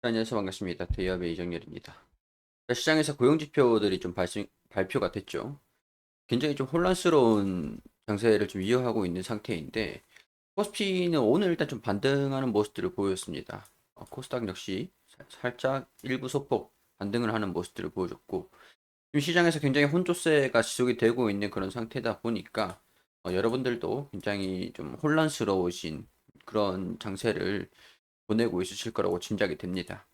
안녕하세요. 반갑습니다. 대기업의 이정열입니다. 시장에서 고용 지표들이 좀 발표가 됐죠. 굉장히 좀 혼란스러운 장세를 좀 이어가고 있는 상태인데, 코스피는 오늘 일단 좀 반등하는 모습들을 보였습니다. 코스닥 역시 살짝 일부 소폭 반등을 하는 모습들을 보여줬고, 지금 시장에서 굉장히 혼조세가 지속이 되고 있는 그런 상태다 보니까, 여러분들도 굉장히 좀 혼란스러우신 그런 장세를 보내고 있으실 거라고 짐작이 됩니다.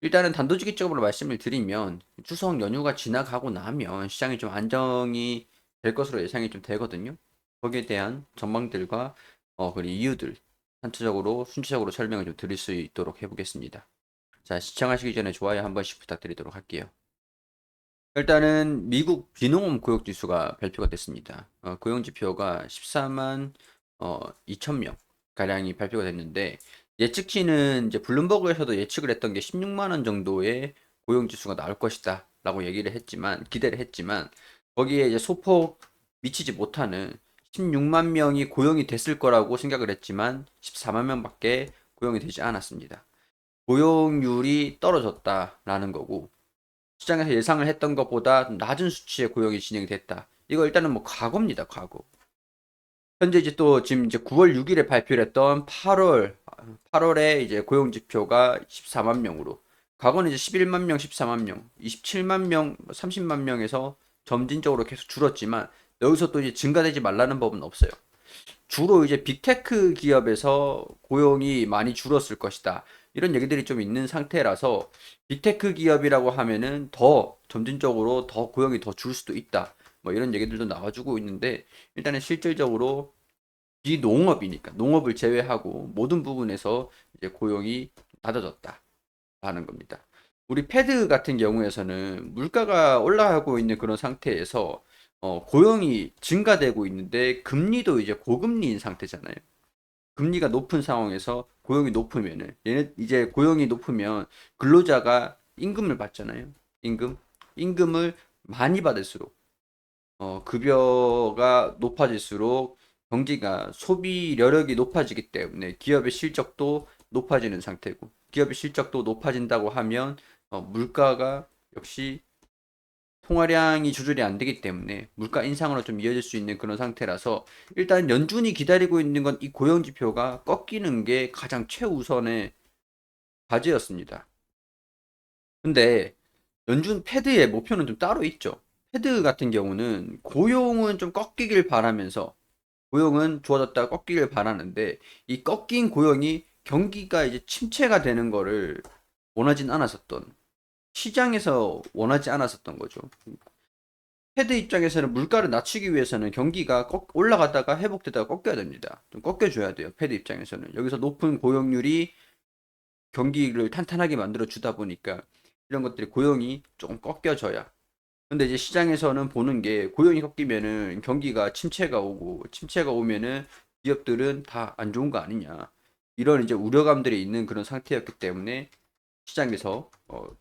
일단은 단도직입적으로 말씀을 드리면 추석 연휴가 지나가고 나면 시장이 좀 안정이 될 것으로 예상이 좀 되거든요. 거기에 대한 전망들과 그리고 이유들 전체적으로 순차적으로 설명을 좀 드릴 수 있도록 해보겠습니다. 자, 시청하시기 전에 좋아요 한 번씩 부탁드리도록 할게요. 일단은 미국 비농업 고용 지수가 발표가 됐습니다. 고용 지표가 14만 2천 명 가량이 발표가 됐는데 예측치는 이제 블룸버그에서도 예측을 했던 게 16만 원 정도의 고용 지수가 나올 것이다라고 얘기를 했지만 기대를 했지만 거기에 이제 소폭 미치지 못하는 16만 명이 고용이 됐을 거라고 생각을 했지만 14만 명밖에 고용이 되지 않았습니다. 고용률이 떨어졌다라는 거고 시장에서 예상을 했던 것보다 낮은 수치의 고용이 진행이 됐다. 이거 일단은 뭐 과거입니다, 과거. 현재 이제 또 지금 이제 9월 6일에 발표를 했던 8월에 이제 고용 지표가 14만 명으로 과거는 이제 11만 명, 14만 명, 27만 명, 30만 명에서 점진적으로 계속 줄었지만 여기서 또 이제 증가되지 말라는 법은 없어요. 주로 이제 빅테크 기업에서 고용이 많이 줄었을 것이다. 이런 얘기들이 좀 있는 상태라서 빅테크 기업이라고 하면은 더 점진적으로 더 고용이 더 줄 수도 있다. 뭐 이런 얘기들도 나와주고 있는데 일단은 실질적으로 비농업이니까 농업을 제외하고 모든 부분에서 이제 고용이 낮아졌다라는 겁니다. 우리 패드 같은 경우에서는 물가가 올라가고 있는 그런 상태에서 고용이 증가되고 있는데 금리도 이제 고금리인 상태잖아요. 금리가 높은 상황에서 고용이 높으면은 얘네 이제 고용이 높으면 근로자가 임금을 받잖아요. 임금. 임금을 많이 받을수록 급여가 높아질수록 경기가 소비력이 높아지기 때문에 기업의 실적도 높아지는 상태고 기업의 실적도 높아진다고 하면 물가가 역시 통화량이 조절이 안 되기 때문에 물가 인상으로 좀 이어질 수 있는 그런 상태라서 일단 연준이 기다리고 있는 건 이 고용 지표가 꺾이는 게 가장 최우선의 과제였습니다. 근데 연준 패드의 목표는 좀 따로 있죠. 패드 같은 경우는 고용은 좀 꺾이길 바라면서 고용은 좋아졌다가 꺾이길 바라는데 이 꺾인 고용이 경기가 이제 침체가 되는 거를 원하진 않았었던 시장에서 원하지 않았었던 거죠. 패드 입장에서는 물가를 낮추기 위해서는 경기가 올라갔다가 회복되다가 꺾여야 됩니다. 좀 꺾여줘야 돼요. 패드 입장에서는. 여기서 높은 고용률이 경기를 탄탄하게 만들어 주다 보니까 이런 것들이 고용이 조금 꺾여져야. 근데 이제 시장에서는 보는 게 고용이 꺾이면은 경기가 침체가 오고 침체가 오면은 기업들은 다 안 좋은 거 아니냐. 이런 이제 우려감들이 있는 그런 상태였기 때문에 시장에서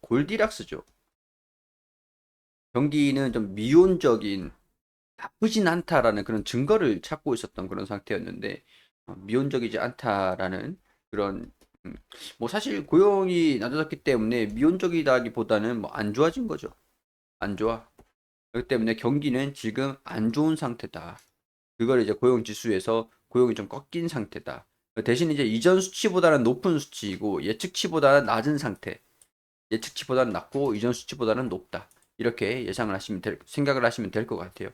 골디락스죠. 경기는 좀 미온적인 나쁘진 않다라는 그런 증거를 찾고 있었던 그런 상태였는데 미온적이지 않다라는 그런 음, 뭐 사실 고용이 낮아졌기 때문에 미온적이다기보다는 뭐 안 좋아진 거죠. 안 좋아. 그렇기 때문에 경기는 지금 안 좋은 상태다. 그걸 이제 고용 지수에서 고용이 좀 꺾인 상태다. 대신 이제 이전 수치보다는 높은 수치이고 예측치보다는 낮은 상태. 예측치보다는 낮고 이전 수치보다는 높다. 이렇게 생각을 하시면 될 것 같아요.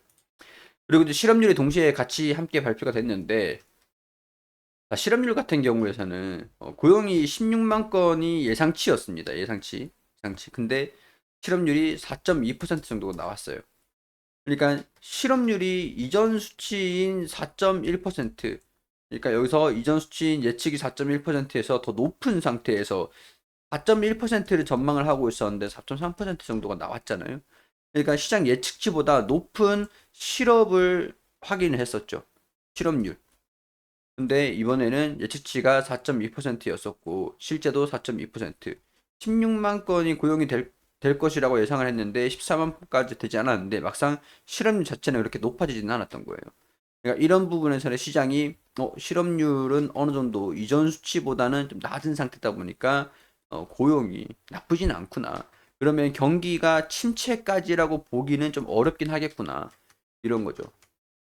그리고 이제 실업률이 동시에 같이 함께 발표가 됐는데 실업률 같은 경우에서는 고용이 16만 건이 예상치였습니다. 예상치. 근데 실업률이 4.2% 정도가 나왔어요. 그러니까 실업률이 이전 수치인 4.1%, 그러니까 여기서 이전 수치인 예측이 4.1%에서 더 높은 상태에서 4.1%를 전망을 하고 있었는데 4.3% 정도가 나왔잖아요. 그러니까 시장 예측치보다 높은 실업을 확인을 했었죠. 실업률. 근데 이번에는 예측치가 4.2%였었고 실제도 4.2%. 16만 건이 고용이 될 것이라고 예상을 했는데 14만 건까지 되지 않았는데 막상 실업률 자체는 그렇게 높아지지는 않았던 거예요. 그러니까 이런 부분에서는 시장이 실업률은 어느 정도 이전 수치보다는 좀 낮은 상태다 보니까 고용이 나쁘진 않구나. 그러면 경기가 침체까지라고 보기는 좀 어렵긴 하겠구나. 이런 거죠.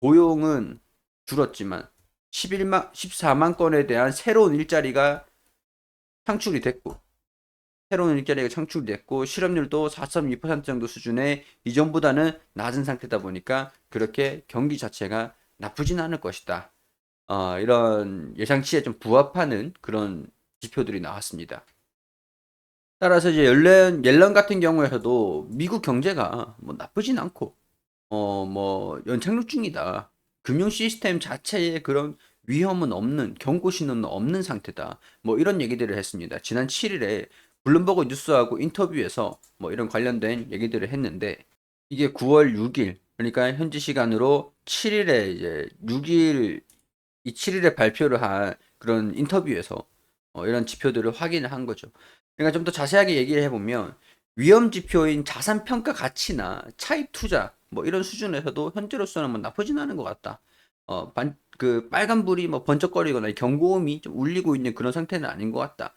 고용은 줄었지만 14만 건에 대한 새로운 일자리가 창출이 됐고 새로운 일자리가 창출됐고 실업률도 4.2% 정도 수준의 이전보다는 낮은 상태다 보니까 그렇게 경기 자체가 나쁘진 않을 것이다. 이런 예상치에 좀 부합하는 그런 지표들이 나왔습니다. 따라서 이제 옐런 같은 경우에서도 미국 경제가 뭐 나쁘진 않고 뭐 연착륙 중이다. 금융 시스템 자체에 그런 위험은 없는 경고 신호는 없는 상태다. 뭐 이런 얘기들을 했습니다. 지난 7일에 블룸버그 뉴스하고 인터뷰에서 뭐 이런 관련된 얘기들을 했는데 이게 9월 6일 그러니까 현지 시간으로 7일에 이제 6일 이 7일에 발표를 한 그런 인터뷰에서 이런 지표들을 확인을 한 거죠. 그러니까 좀 더 자세하게 얘기를 해보면 위험 지표인 자산 평가 가치나 차입 투자 뭐 이런 수준에서도 현재로서는 뭐 나쁘진 않은 것 같다. 그 빨간불이 뭐 번쩍거리거나 경고음이 좀 울리고 있는 그런 상태는 아닌 것 같다.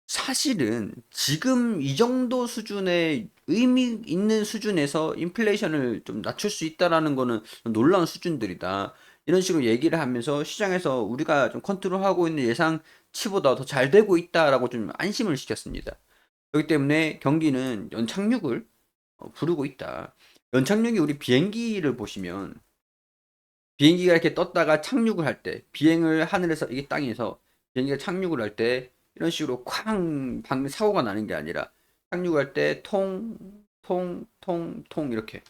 사실은 지금 이 정도 수준의 의미 있는 수준에서 인플레이션을 좀 낮출 수 있다라는 거는 놀라운 수준들이다. 이런 식으로 얘기를 하면서 시장에서 우리가 좀 컨트롤하고 있는 예상치보다 더 잘 되고 있다라고 좀 안심을 시켰습니다. 그렇기 때문에 경기는 연착륙을 부르고 있다. 연착륙이 우리 비행기를 보시면 비행기가 이렇게 떴다가 착륙을 할 때, 비행을 하늘에서 이게 땅에서 비행기가 착륙을 할 때 이런 식으로 쾅 방금 사고가 나는 게 아니라 착륙할 때 통, 통, 통, 통 이렇게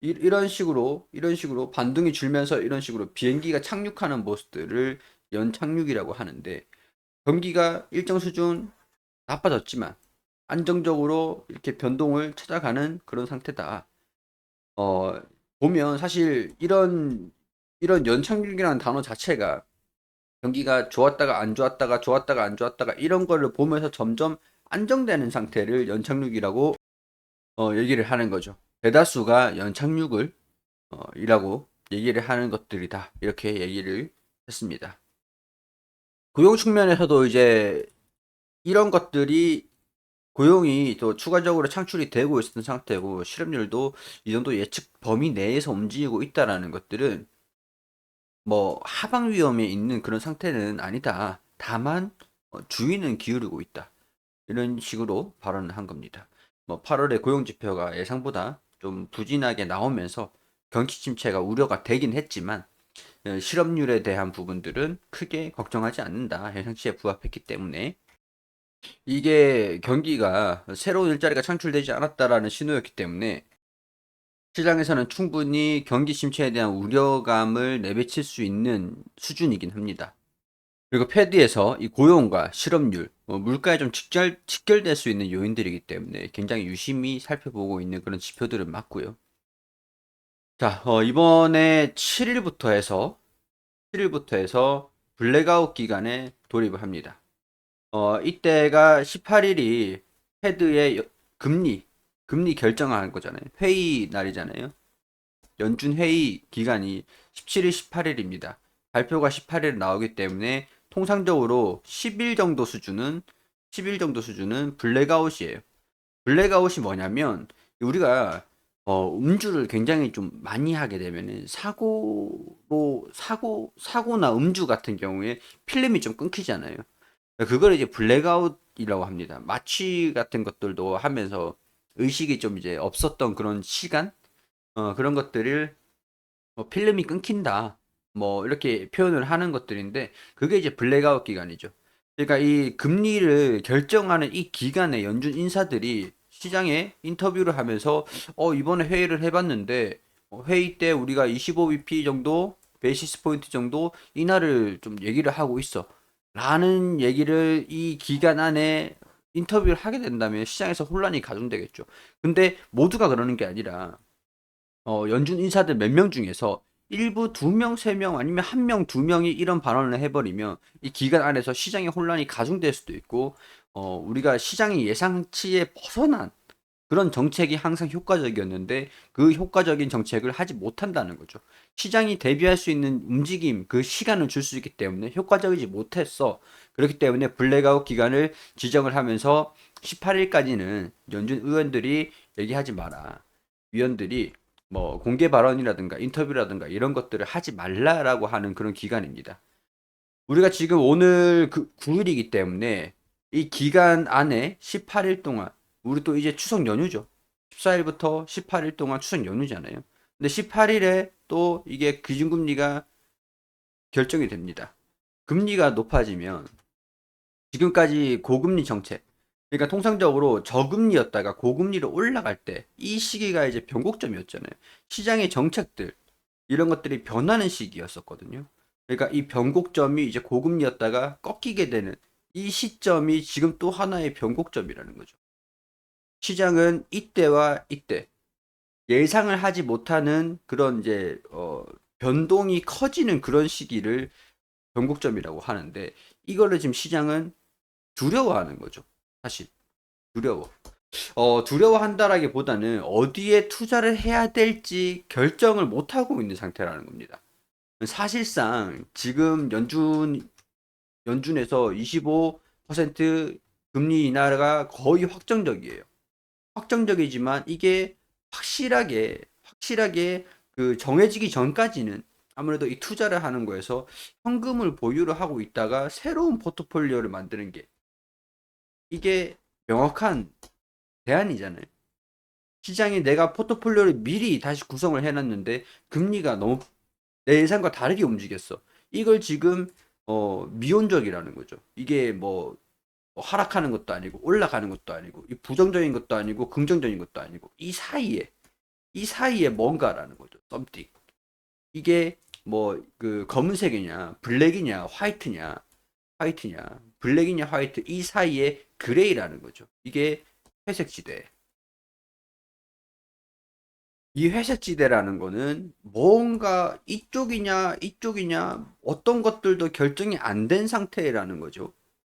이런 식으로 반동이 줄면서 이런 식으로 비행기가 착륙하는 모습들을 연착륙이라고 하는데 경기가 일정 수준 나빠졌지만 안정적으로 이렇게 변동을 찾아가는 그런 상태다. 어, 보면 사실 이런 연착륙이라는 단어 자체가 경기가 좋았다가 안 좋았다가 좋았다가 안 좋았다가 이런 거를 보면서 점점 안정되는 상태를 연착륙이라고 얘기를 하는 거죠. 대다수가 연착륙을 이라고 얘기를 하는 것들이다. 이렇게 얘기를 했습니다. 고용 측면에서도 이제 이런 것들이 고용이 또 추가적으로 창출이 되고 있는 상태고 실업률도 이 정도 예측 범위 내에서 움직이고 있다라는 것들은 뭐 하방 위험에 있는 그런 상태는 아니다. 다만 주의는 기울이고 있다. 이런 식으로 발언을 한 겁니다. 뭐 8월에 고용 지표가 예상보다 좀 부진하게 나오면서 경기 침체가 우려가 되긴 했지만 실업률에 대한 부분들은 크게 걱정하지 않는다. 예상치에 부합했기 때문에 이게 경기가 새로운 일자리가 창출되지 않았다라는 신호였기 때문에 시장에서는 충분히 경기 침체에 대한 우려감을 내비칠 수 있는 수준이긴 합니다. 그리고 패드에서 이 고용과 실업률, 물가에 좀 직결될 수 있는 요인들이기 때문에 굉장히 유심히 살펴보고 있는 그런 지표들은 맞고요. 자, 이번에 7일부터 해서 블랙아웃 기간에 돌입을 합니다. 이때가 18일이 패드의 금리 결정하는 거잖아요. 회의 날이잖아요. 연준 회의 기간이 17일, 18일입니다. 발표가 18일 나오기 때문에 통상적으로 10일 정도 수준은 블랙아웃이에요. 블랙아웃이 뭐냐면 우리가 음주를 굉장히 좀 많이 하게 되면은 사고나 음주 같은 경우에 필름이 좀 끊기잖아요. 그걸 이제 블랙아웃이라고 합니다. 마취 같은 것들도 하면서 의식이 좀 이제 없었던 그런 시간, 그런 것들을 필름이 끊긴다. 뭐 이렇게 표현을 하는 것들인데 그게 이제 블랙아웃 기간이죠. 그러니까 이 금리를 결정하는 이 기간에 연준 인사들이 시장에 인터뷰를 하면서 이번에 회의를 해봤는데 회의 때 우리가 25bp 정도 베이시스 포인트 정도 인하를 좀 얘기를 하고 있어. 라는 얘기를 이 기간 안에 인터뷰를 하게 된다면 시장에서 혼란이 가중되겠죠. 근데 모두가 그러는 게 아니라 연준 인사들 몇 명 중에서 일부 두 명, 세 명 아니면 한 명, 두 명이 이런 발언을 해버리면 이 기간 안에서 시장의 혼란이 가중될 수도 있고 우리가 시장의 예상치에 벗어난 그런 정책이 항상 효과적이었는데 그 효과적인 정책을 하지 못한다는 거죠. 시장이 대비할 수 있는 움직임, 그 시간을 줄 수 있기 때문에 효과적이지 못했어. 그렇기 때문에 블랙아웃 기간을 지정을 하면서 18일까지는 연준 의원들이 얘기하지 마라. 위원들이 뭐 공개 발언이라든가 인터뷰라든가 이런 것들을 하지 말라라고 하는 그런 기간입니다. 우리가 지금 오늘 그 9일이기 때문에 이 기간 안에 18일 동안 우리 또 이제 추석 연휴죠. 14일부터 18일 동안 추석 연휴잖아요. 근데 18일에 또 이게 기준금리가 결정이 됩니다. 금리가 높아지면 지금까지 고금리 정책, 그러니까 통상적으로 저금리였다가 고금리로 올라갈 때 이 시기가 이제 변곡점이었잖아요. 시장의 정책들 이런 것들이 변하는 시기였었거든요. 그러니까 이 변곡점이 이제 고금리였다가 꺾이게 되는 이 시점이 지금 또 하나의 변곡점이라는 거죠. 시장은 이때와 이때 예상을 하지 못하는 그런 이제 변동이 커지는 그런 시기를 변곡점이라고 하는데 이거를 지금 시장은 두려워하는 거죠. 사실 두려워. 두려워한다라기보다는 어디에 투자를 해야 될지 결정을 못 하고 있는 상태라는 겁니다. 사실상 지금 연준에서 25% 금리 인하가 거의 확정적이에요. 확정적이지만 이게 확실하게 그 정해지기 전까지는 아무래도 이 투자를 하는 거에서 현금을 보유를 하고 있다가 새로운 포트폴리오를 만드는 게 이게 명확한 대안이잖아요. 시장에 내가 포트폴리오를 미리 다시 구성을 해놨는데 금리가 너무 내 예상과 다르게 움직였어. 이걸 지금 미온적이라는 거죠. 이게 뭐 하락하는 것도 아니고 올라가는 것도 아니고 이 부정적인 것도 아니고 긍정적인 것도 아니고 이 사이에 뭔가라는 거죠. something. 이게 뭐 그 검은색이냐 블랙이냐 화이트냐 블랙이냐 화이트 이 사이에 그레이라는 거죠. 이게 회색지대. 이 회색지대라는 거는 뭔가 이쪽이냐 어떤 것들도 결정이 안 된 상태라는 거죠.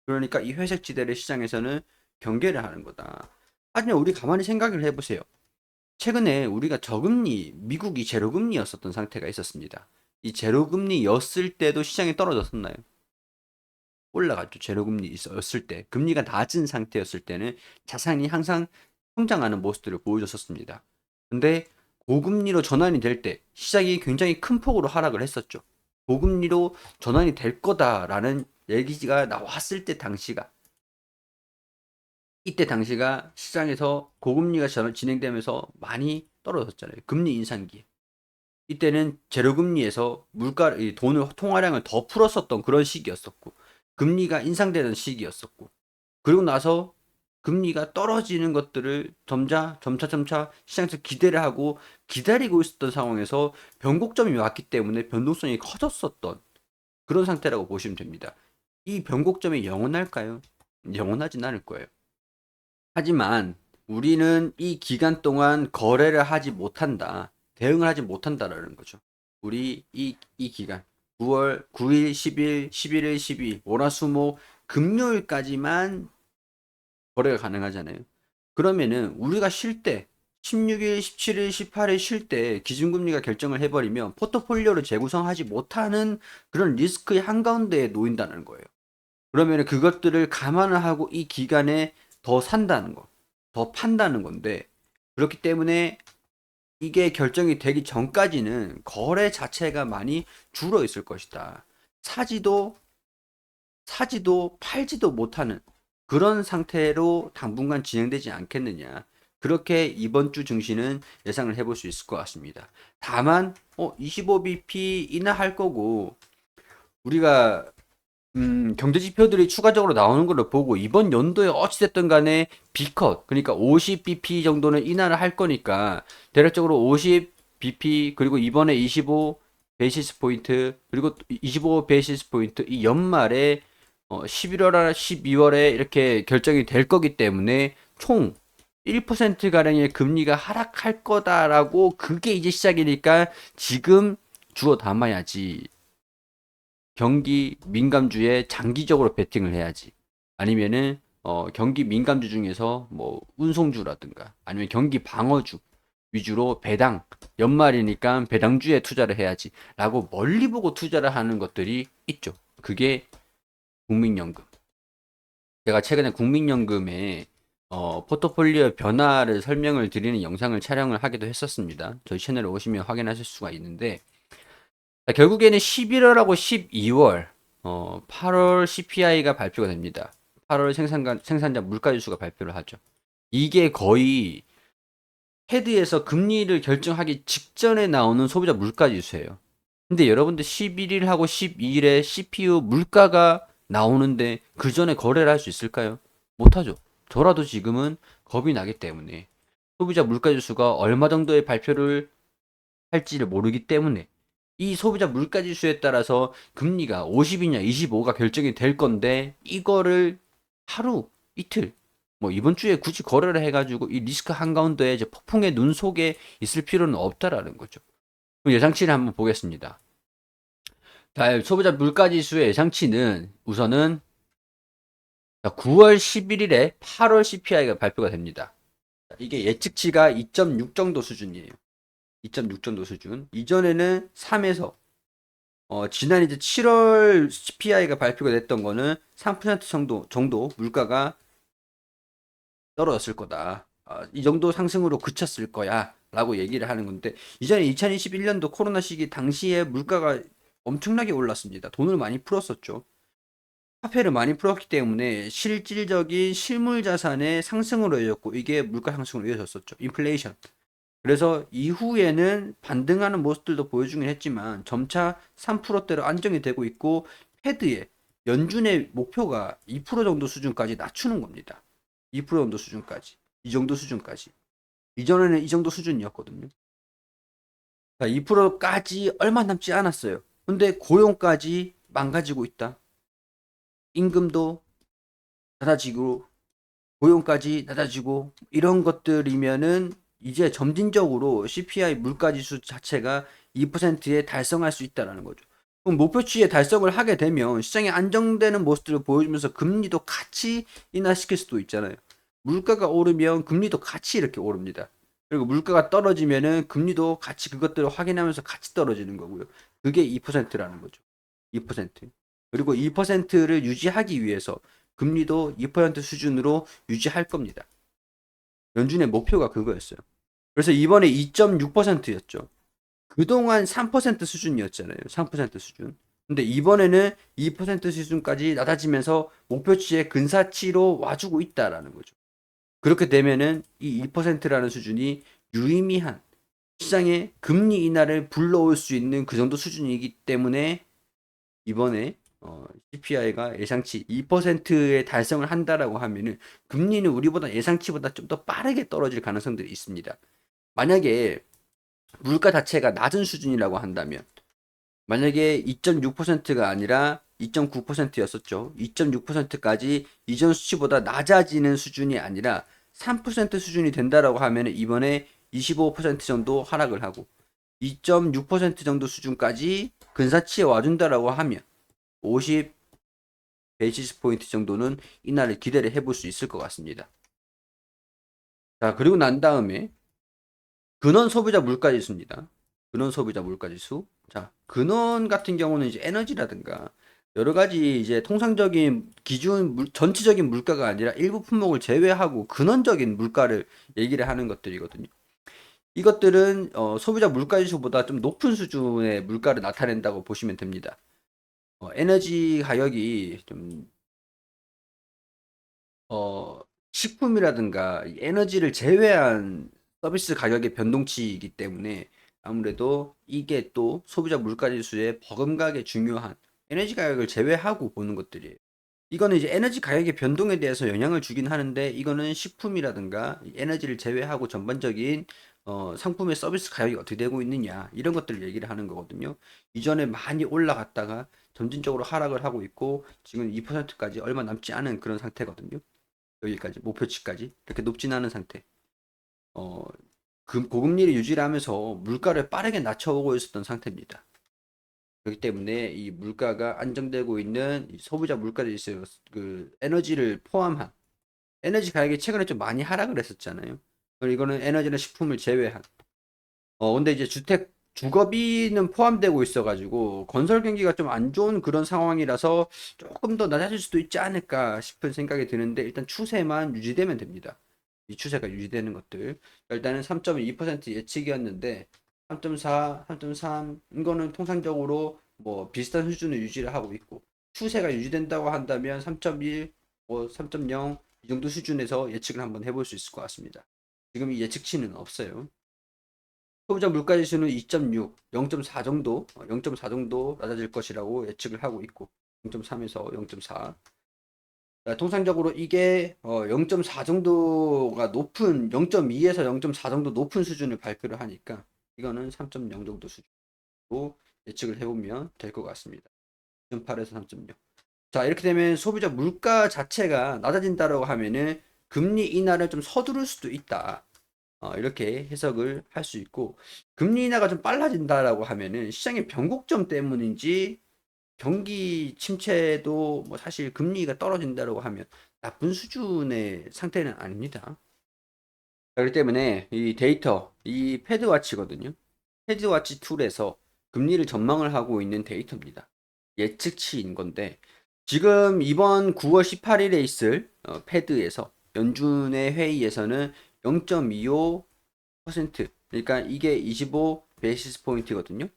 그러니까 이 회색지대를 시장에서는 경계를 하는 거다. 하지만 우리 가만히 생각을 해보세요. 최근에 우리가 저금리, 미국이 제로금리였었던 상태가 있었습니다. 이 제로금리였을 때도 시장이 떨어졌었나요? 올라갔죠. 제로금리였을 때. 금리가 낮은 상태였을 때는 자산이 항상 성장하는 모습들을 보여줬었습니다. 근데 고금리로 전환이 될 때 시장이 굉장히 큰 폭으로 하락을 했었죠. 고금리로 전환이 될 거다라는 얘기가 나왔을 때 당시가 이때 당시가 시장에서 고금리가 진행되면서 많이 떨어졌잖아요. 금리 인상기. 이때는 제로금리에서 돈을 통화량을 더 풀었었던 그런 시기였었고 금리가 인상되던 시기였었고 그리고 나서 금리가 떨어지는 것들을 점차 시장에서 기대를 하고 기다리고 있었던 상황에서 변곡점이 왔기 때문에 변동성이 커졌었던 그런 상태라고 보시면 됩니다. 이 변곡점이 영원할까요? 영원하진 않을 거예요. 하지만 우리는 이 기간 동안 거래를 하지 못한다. 대응을 하지 못한다라는 거죠. 우리 이 기간 9월 9일, 10일, 11일, 12일, 월화수목 금요일까지만 거래가 가능하잖아요. 그러면은 우리가 쉴 때 16일, 17일, 18일 쉴 때 기준금리가 결정을 해버리면 포트폴리오를 재구성하지 못하는 그런 리스크의 한가운데에 놓인다는 거예요. 그러면 그것들을 감안을 하고 이 기간에 더 산다는 거, 더 판다는 건데, 그렇기 때문에 이게 결정이 되기 전까지는 거래 자체가 많이 줄어 있을 것이다. 사지도, 사지도 팔지도 못하는 그런 상태로 당분간 진행되지 않겠느냐. 그렇게 이번 주 증시는 예상을 해볼 수 있을 것 같습니다. 다만, 25bp 인하할 거고, 우리가 경제 지표들이 추가적으로 나오는 걸로 보고 이번 연도에 어찌됐든 간에 B컷 그러니까 50bp 정도는 인하를 할 거니까 대략적으로 50bp 그리고 이번에 25 베이시스 포인트 그리고 25 베이시스 포인트 이 연말에 11월 12월에 이렇게 결정이 될 거기 때문에 총 1% 가량의 금리가 하락할 거다라고 그게 이제 시작이니까 지금 주워 담아야지. 경기 민감주에 장기적으로 베팅을 해야지. 아니면은 경기 민감주 중에서 뭐 운송주라든가 아니면 경기 방어주 위주로 배당, 연말이니까 배당주에 투자를 해야지라고 멀리 보고 투자를 하는 것들이 있죠. 그게 국민연금. 제가 최근에 국민연금의 포트폴리오 변화를 설명을 드리는 영상을 촬영을 하기도 했었습니다. 저희 채널에 오시면 확인하실 수가 있는데, 결국에는 11월하고 12월, 8월 CPI가 발표가 됩니다. 8월 생산자 물가지수가 발표를 하죠. 이게 거의 헤드에서 금리를 결정하기 직전에 나오는 소비자 물가지수예요. 근데 여러분들 11일하고 12일에 CPU 물가가 나오는데 그 전에 거래를 할 수 있을까요? 못하죠. 저라도 지금은 겁이 나기 때문에 소비자 물가지수가 얼마 정도의 발표를 할지를 모르기 때문에 이 소비자 물가지수에 따라서 금리가 50이냐 25가 결정이 될 건데 이거를 하루 이틀 뭐 이번 주에 굳이 거래를 해가지고 이 리스크 한가운데에 이제 폭풍의 눈 속에 있을 필요는 없다라는 거죠. 그럼 예상치를 한번 보겠습니다. 자, 소비자 물가지수의 예상치는 우선은 9월 11일에 8월 CPI가 발표가 됩니다. 이게 예측치가 2.6 정도 수준이에요. 2.6 정도 수준. 이전에는 3에서 지난 이제 7월 CPI가 발표가 됐던 거는 3% 정도 물가가 떨어졌을 거다. 이 정도 상승으로 그쳤을 거야. 라고 얘기를 하는 건데, 이전에 2021년도 코로나 시기 당시에 물가가 엄청나게 올랐습니다. 돈을 많이 풀었었죠. 화폐를 많이 풀었기 때문에 실질적인 실물 자산의 상승으로 이어졌고, 이게 물가 상승으로 이어졌었죠. 인플레이션. 그래서 이후에는 반등하는 모습들도 보여주긴 했지만 점차 3%대로 안정이 되고 있고 패드의 연준의 목표가 2% 정도 수준까지 낮추는 겁니다. 2% 정도 수준까지. 이 정도 수준까지. 이전에는 이 정도 수준이었거든요. 2%까지 얼마 남지 않았어요. 근데 고용까지 망가지고 있다. 임금도 낮아지고 고용까지 낮아지고 이런 것들이면은 이제 점진적으로 CPI 물가지수 자체가 2%에 달성할 수 있다라는 거죠. 그럼 목표치에 달성을 하게 되면 시장이 안정되는 모습들을 보여주면서 금리도 같이 인하시킬 수도 있잖아요. 물가가 오르면 금리도 같이 이렇게 오릅니다. 그리고 물가가 떨어지면은 금리도 같이 그것들을 확인하면서 같이 떨어지는 거고요. 그게 2%라는 거죠. 2%. 그리고 2%를 유지하기 위해서 금리도 2% 수준으로 유지할 겁니다. 연준의 목표가 그거였어요. 그래서 이번에 2.6%였죠. 그동안 3% 수준이었잖아요. 3% 수준. 근데 이번에는 2% 수준까지 낮아지면서 목표치의 근사치로 와주고 있다라는 거죠. 그렇게 되면은 이 2%라는 수준이 유의미한 시장의 금리 인하를 불러올 수 있는 그 정도 수준이기 때문에 이번에 CPI가 예상치 2%에 달성을 한다라고 하면은 금리는 우리보다 예상치보다 좀 더 빠르게 떨어질 가능성들이 있습니다. 만약에 물가 자체가 낮은 수준이라고 한다면 만약에 2.6%가 아니라 2.9%였었죠. 2.6%까지 이전 수치보다 낮아지는 수준이 아니라 3% 수준이 된다라고 하면 이번에 25% 정도 하락을 하고 2.6% 정도 수준까지 근사치에 와준다라고 하면 50 베이시스 포인트 정도는 이날을 기대를 해볼 수 있을 것 같습니다. 자, 그리고 난 다음에 근원 소비자 물가지수입니다. 근원 소비자 물가지수. 자, 근원 같은 경우는 이제 에너지라든가 여러 가지 이제 통상적인 기준 전체적인 물가가 아니라 일부 품목을 제외하고 근원적인 물가를 얘기를 하는 것들이거든요. 이것들은 소비자 물가지수보다 좀 높은 수준의 물가를 나타낸다고 보시면 됩니다. 에너지 가격이 좀 식품이라든가 에너지를 제외한 서비스 가격의 변동치이기 때문에 아무래도 이게 또 소비자 물가지수의 버금가게 중요한 에너지 가격을 제외하고 보는 것들이에요. 이거는 이제 에너지 가격의 변동에 대해서 영향을 주긴 하는데 이거는 식품이라든가 에너지를 제외하고 전반적인 상품의 서비스 가격이 어떻게 되고 있느냐 이런 것들을 얘기를 하는 거거든요. 이전에 많이 올라갔다가 점진적으로 하락을 하고 있고 지금 2%까지 얼마 남지 않은 그런 상태거든요. 여기까지 목표치까지 이렇게 높진 않은 상태. 어, 고금리를 유지를 하면서 물가를 빠르게 낮춰오고 있었던 상태입니다. 그렇기 때문에 이 물가가 안정되고 있는 이 소비자 물가지수 그 에너지를 포함한 에너지 가격이 최근에 좀 많이 하락을 했었잖아요. 그리고 이거는 에너지나 식품을 제외한. 근데 이제 주거비는 포함되고 있어가지고 건설 경기가 좀 안 좋은 그런 상황이라서 조금 더 낮아질 수도 있지 않을까 싶은 생각이 드는데 일단 추세만 유지되면 됩니다. 이 추세가 유지되는 것들. 일단은 3.2% 예측이었는데 3.4, 3.3 이거는 통상적으로 뭐 비슷한 수준을 유지를 하고 있고 추세가 유지된다고 한다면 3.1, 뭐 3.0 이 정도 수준에서 예측을 한번 해볼 수 있을 것 같습니다. 지금 이 예측치는 없어요. 소비자 물가지수는 2.6, 0.4 정도, 0.4 정도 낮아질 것이라고 예측을 하고 있고, 0.3에서 0.4. 통상적으로 이게 0.4 정도가 높은, 0.2에서 0.4 정도 높은 수준을 발표를 하니까, 이거는 3.0 정도 수준으로 예측을 해보면 될 것 같습니다. 2.8에서 3.0. 자, 이렇게 되면 소비자 물가 자체가 낮아진다고 하면은 금리 인하를 좀 서두를 수도 있다. 이렇게 해석을 할 수 있고 금리 인하가 좀 빨라진다라고 하면은 시장의 변곡점 때문인지 경기 침체도 뭐 사실 금리가 떨어진다라고 하면 나쁜 수준의 상태는 아닙니다. 그렇기 때문에 이 데이터, 이 패드와치거든요. 패드와치 툴에서 금리를 전망을 하고 있는 데이터입니다. 예측치인 건데 지금 이번 9월 18일에 있을 패드에서 연준의 회의에서는 0.25% 그러니까 이게 25 베이시스 포인트거든요.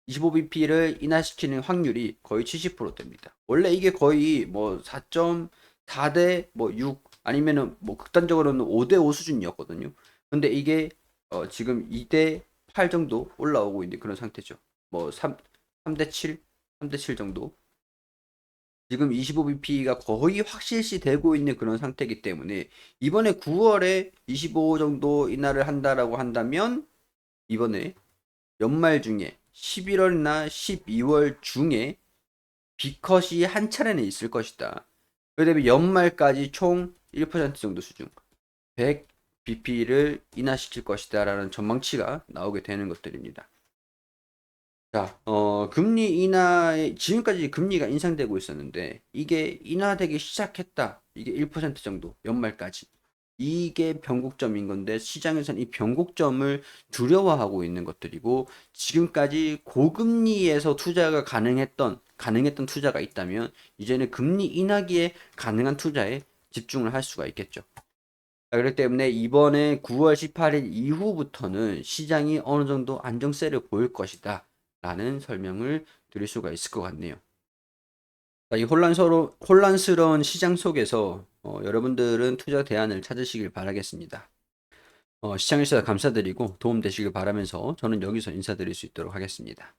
25bp를 인하시키는 확률이 거의 70% 됩니다. 원래 이게 거의 뭐 4.4대 뭐 6 아니면은 뭐 극단적으로는 5대 5 수준이었거든요. 근데 이게 지금 2대 8 정도 올라오고 있는 그런 상태죠. 뭐 3대 7, 3대 7 정도. 지금 25bp가 거의 확실시 되고 있는 그런 상태이기 때문에 이번에 9월에 25 정도 인하를 한다라고 한다면 이번에 연말 중에 11월이나 12월 중에 B컷이 한 차례는 있을 것이다. 그다음에 연말까지 총 1% 정도 수준 100bp를 인하시킬 것이다라는 전망치가 나오게 되는 것들입니다. 자, 금리 인하에 지금까지 금리가 인상되고 있었는데 이게 인하되기 시작했다. 이게 1% 정도 연말까지. 이게 변곡점인 건데 시장에서는 이 변곡점을 두려워하고 있는 것들이고 지금까지 고금리에서 투자가 가능했던 투자가 있다면 이제는 금리 인하기에 가능한 투자에 집중을 할 수가 있겠죠. 그렇기 때문에 이번에 9월 18일 이후부터는 시장이 어느 정도 안정세를 보일 것이다. 라는 설명을 드릴 수가 있을 것 같네요. 이 혼란스러운 시장 속에서 여러분들은 투자 대안을 찾으시길 바라겠습니다. 시청해주셔서 감사드리고 도움되시길 바라면서 저는 여기서 인사드릴 수 있도록 하겠습니다.